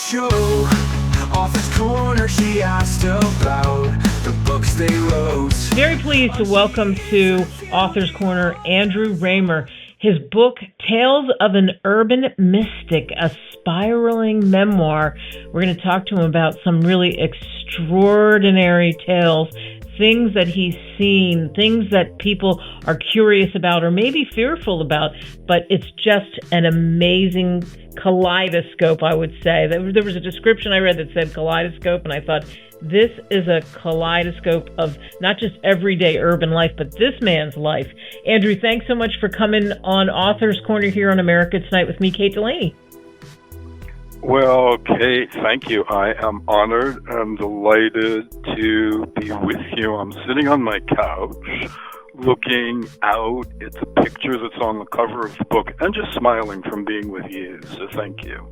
show. Author's Corner, she asked about the books they wrote. Very pleased to welcome to Author's Corner Andrew Raymer. His book, Tales of an Urban Mystic, a spiraling memoir. We're going to talk to him about some really extraordinary tales, things that he's seen, things that people are curious about or maybe fearful about, but it's just an amazing kaleidoscope, I would say. There was a description I read that said kaleidoscope, and I thought, this is a kaleidoscope of not just everyday urban life, but this man's life. Andrew, thanks so much for coming on Author's Corner here on America Tonight with me, Kate Delaney. Well, Kate, thank you. I am honored and delighted to be with you. I'm sitting on my couch looking out at the picture that's on the cover of the book and just smiling from being with you. So thank you.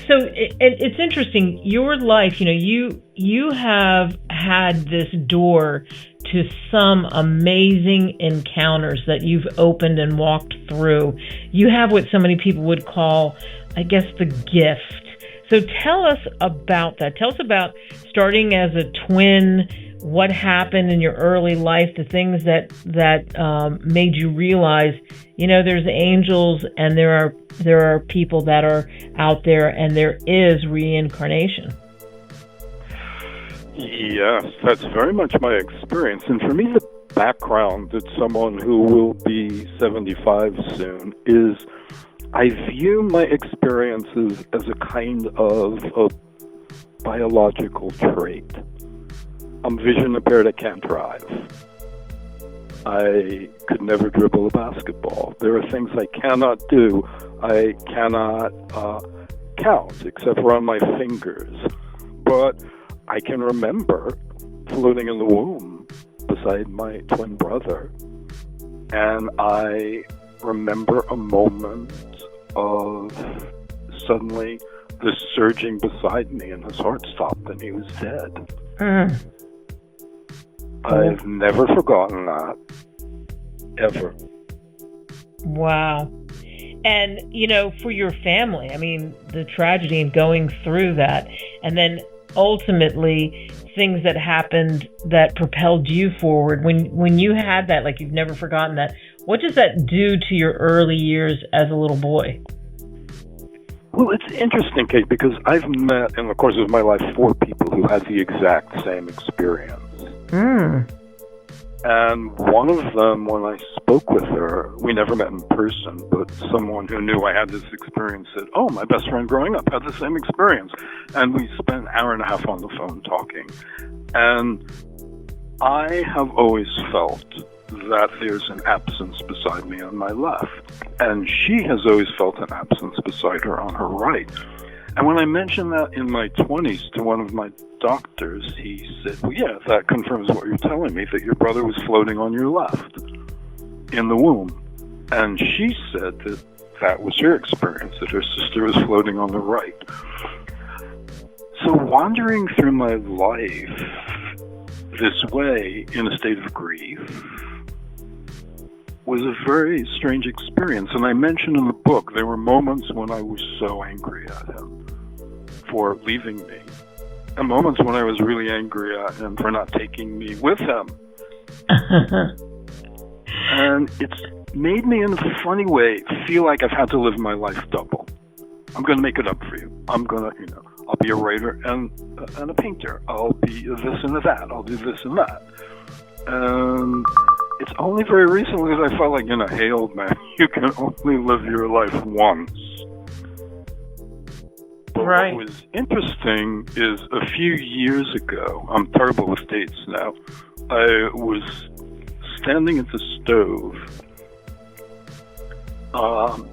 So it's interesting. Your life, you have had this door to some amazing encounters that you've opened and walked through. You have what so many people would call, I guess, the gift. So tell us about that. Tell us about starting as a twin, what happened in your early life, the things that made you realize, there's angels and there are people that are out there and there is reincarnation. Yes, that's very much my experience. And for me, the background that someone who will be 75 soon is I view my experiences as a kind of a biological trait. I'm vision impaired, I can't drive. I could never dribble a basketball. There are things I cannot do. I cannot count except for on my fingers. But I can remember floating in the womb beside my twin brother. And I remember a moment of suddenly this surging beside me and his heart stopped and he was dead. I've never forgotten that, ever. Wow. And, for your family, the tragedy in going through that, and then ultimately things that happened that propelled you forward. When you had that, like you've never forgotten that, what does that do to your early years as a little boy? Well, it's interesting, Kate, because I've met, in the course of my life, 4 people who had the exact same experience. And one of them, when I spoke with her, we never met in person, but someone who knew I had this experience said, oh, my best friend growing up had the same experience. And we spent an hour and a half on the phone talking. And I have always felt that there's an absence beside me on my left. And she has always felt an absence beside her on her right. And when I mentioned that in my 20s to one of my doctors, he said, well, yeah, that confirms what you're telling me, that your brother was floating on your left in the womb. And she said that that was her experience, that her sister was floating on the right. So wandering through my life this way in a state of grief was a very strange experience. And I mentioned in the book, there were moments when I was so angry at him for leaving me, and moments when I was really angry at him for not taking me with him. And it's made me, in a funny way, feel like I've had to live my life double. I'm going to make it up for you. I'm going to, I'll be a writer and a painter. I'll be this and that. I'll do this and that. And it's only very recently that I felt like, hey, old man, you can only live your life once. But right. What was interesting is a few years ago, I'm terrible with dates now, I was standing at the stove,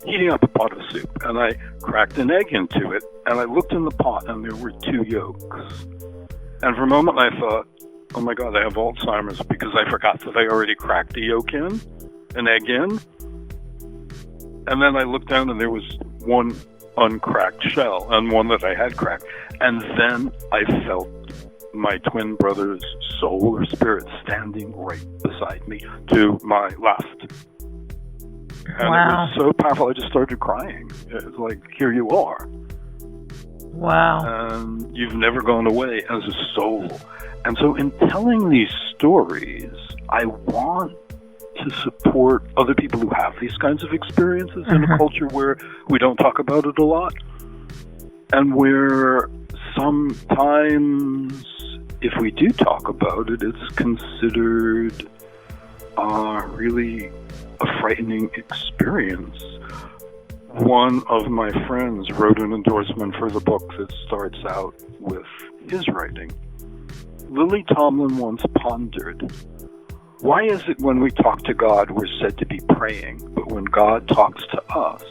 heating up a pot of soup, and I cracked an egg into it, and I looked in the pot, and there were 2 yolks. And for a moment I thought, oh my God, I have Alzheimer's because I forgot that I already cracked an egg in. And then I looked down and there was one uncracked shell and one that I had cracked. And then I felt my twin brother's soul or spirit standing right beside me to my left. And It was so powerful, I just started crying. It was like, here you are. Wow. And you've never gone away as a soul. And so in telling these stories, I want to support other people who have these kinds of experiences in a culture where we don't talk about it a lot, and where sometimes if we do talk about it, it's considered really a frightening experience. One of my friends wrote an endorsement for the book that starts out with his writing. Lily Tomlin once pondered, why is it when we talk to God, we're said to be praying, but when God talks to us,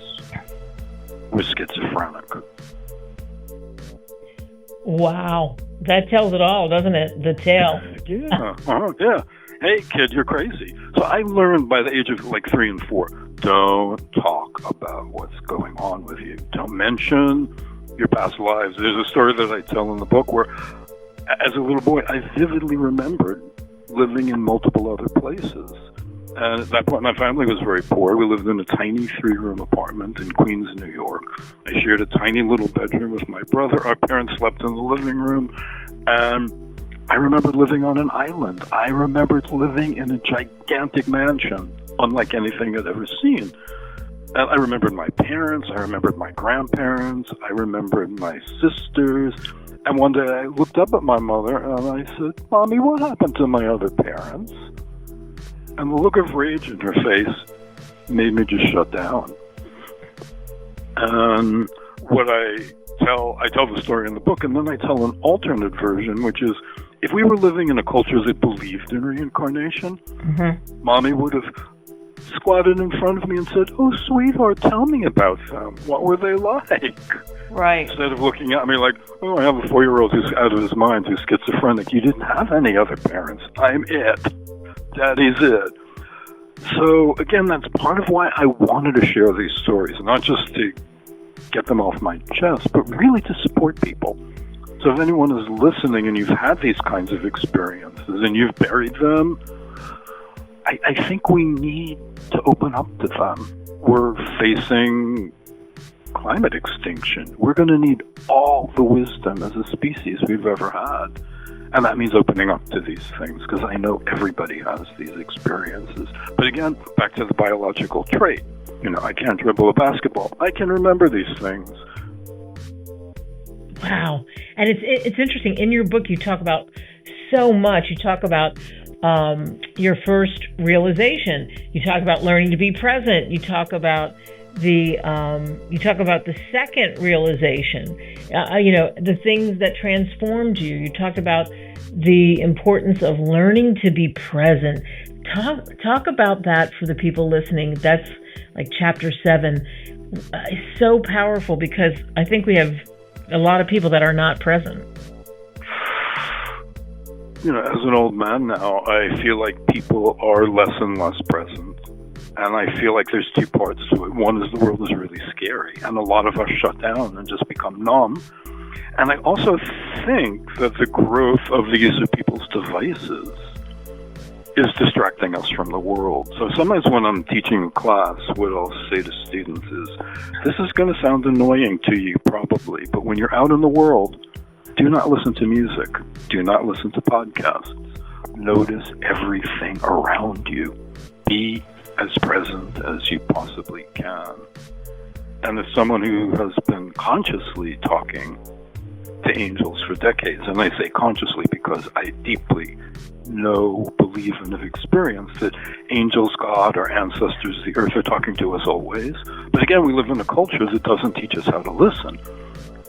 we're schizophrenic? Wow. That tells it all, doesn't it? The tale. Yeah. Yeah. Hey, kid, you're crazy. So I learned by the age of like 3 and 4, don't talk about what's going on with you. Don't mention your past lives. There's a story that I tell in the book where, as a little boy, I vividly remembered living in multiple other places. And at that point, my family was very poor. We lived in a tiny 3-room apartment in Queens, New York. I shared a tiny little bedroom with my brother. Our parents slept in the living room. And I remembered living on an island. I remembered living in a gigantic mansion, unlike anything I'd ever seen. And I remembered my parents. I remembered my grandparents. I remembered my sisters. And one day I looked up at my mother and I said, Mommy, what happened to my other parents? And the look of rage in her face made me just shut down. And what I tell the story in the book, and then I tell an alternate version, which is, if we were living in a culture that believed in reincarnation, Mommy would have squatted in front of me and said, oh, sweetheart, tell me about them. What were they like? Right. Instead of looking at me like, oh, I have a 4-year-old who's out of his mind, who's schizophrenic. You didn't have any other parents. I'm it. Daddy's it. So, again, that's part of why I wanted to share these stories, not just to get them off my chest, but really to support people. So if anyone is listening and you've had these kinds of experiences and you've buried them, I think we need to open up to them. We're facing climate extinction. We're going to need all the wisdom as a species we've ever had. And that means opening up to these things, because I know everybody has these experiences. But again, back to the biological trait. I can't dribble a basketball. I can remember these things. Wow. And it's interesting. In your book, you talk about so much. You talk about your first realization. You talk about learning to be present. You talk about the second realization. The things that transformed you. You talked about the importance of learning to be present. Talk about that for the people listening. That's like chapter 7. It's so powerful, because I think we have a lot of people that are not present. As an old man now, I feel like people are less and less present. And I feel like there's 2 parts to it. One is the world is really scary, and a lot of us shut down and just become numb. And I also think that the growth of the use of people's devices is distracting us from the world. So sometimes when I'm teaching a class, what I'll say to students is, this is going to sound annoying to you probably, but when you're out in the world, do not listen to music. Do not listen to podcasts. Notice everything around you. Be as present as you possibly can. And as someone who has been consciously talking to angels for decades, and I say consciously because I deeply believe and have experienced that angels, God, our ancestors, the earth are talking to us always. But again, we live in a culture that doesn't teach us how to listen.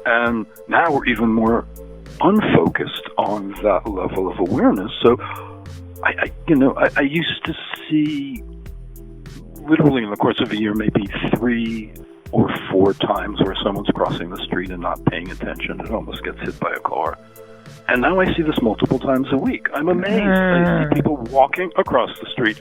And now we're even more unfocused on that level of awareness. So I used to see, literally in the course of a year, maybe 3 or 4 times where someone's crossing the street and not paying attention and almost gets hit by a car. And now I see this multiple times a week. I'm amazed. I see people walking across the street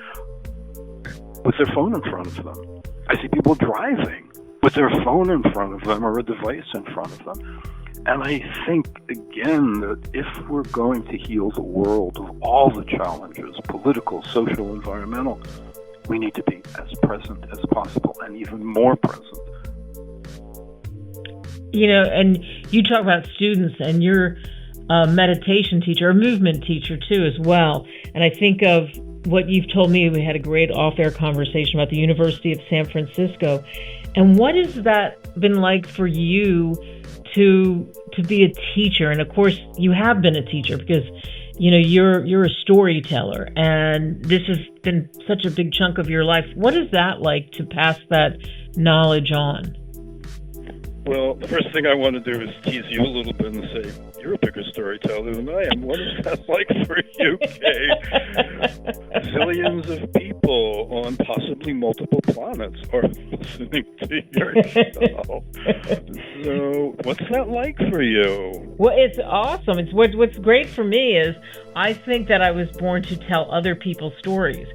with their phone in front of them. I see people driving with their phone in front of them or a device in front of them. And I think, again, that if we're going to heal the world of all the challenges, political, social, environmental, we need to be as present as possible and even more present. And you talk about students, and you're a meditation teacher, a movement teacher too as well. And I think of what you've told me. We had a great off-air conversation about the University of San Francisco. And what has that been like for you to be a teacher? And of course, you have been a teacher because you're a storyteller, and this has been such a big chunk of your life. What is that like to pass that knowledge on? Well, the first thing I want to do is tease you a little bit and say, you're a bigger storyteller than I am. What is that like for you, Kate? Zillions of people on possibly multiple planets are listening to your show. So what's that like for you? Well, it's awesome. It's what's great for me is I think that I was born to tell other people's stories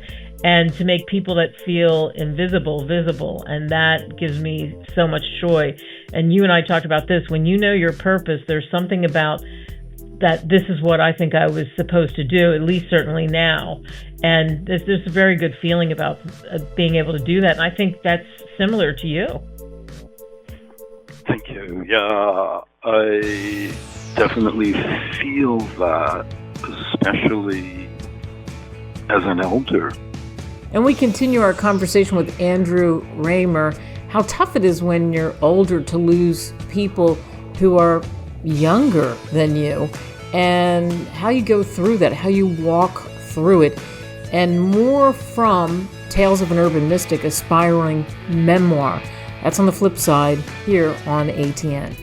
and to make people that feel invisible visible, and that gives me so much joy. And you and I talked about this. When you know your purpose, there's something about that. This is what I think I was supposed to do, at least certainly now. And there's a very good feeling about being able to do that. And I think that's similar to you. Thank you. Yeah, I definitely feel that, especially as an elder. And we continue our conversation with Andrew Raymer, how tough it is when you're older to lose people who are younger than you, and how you go through that, how you walk through it, and more from Tales of an Urban Mystic, Aspiring Memoir. That's on the flip side here on ATN.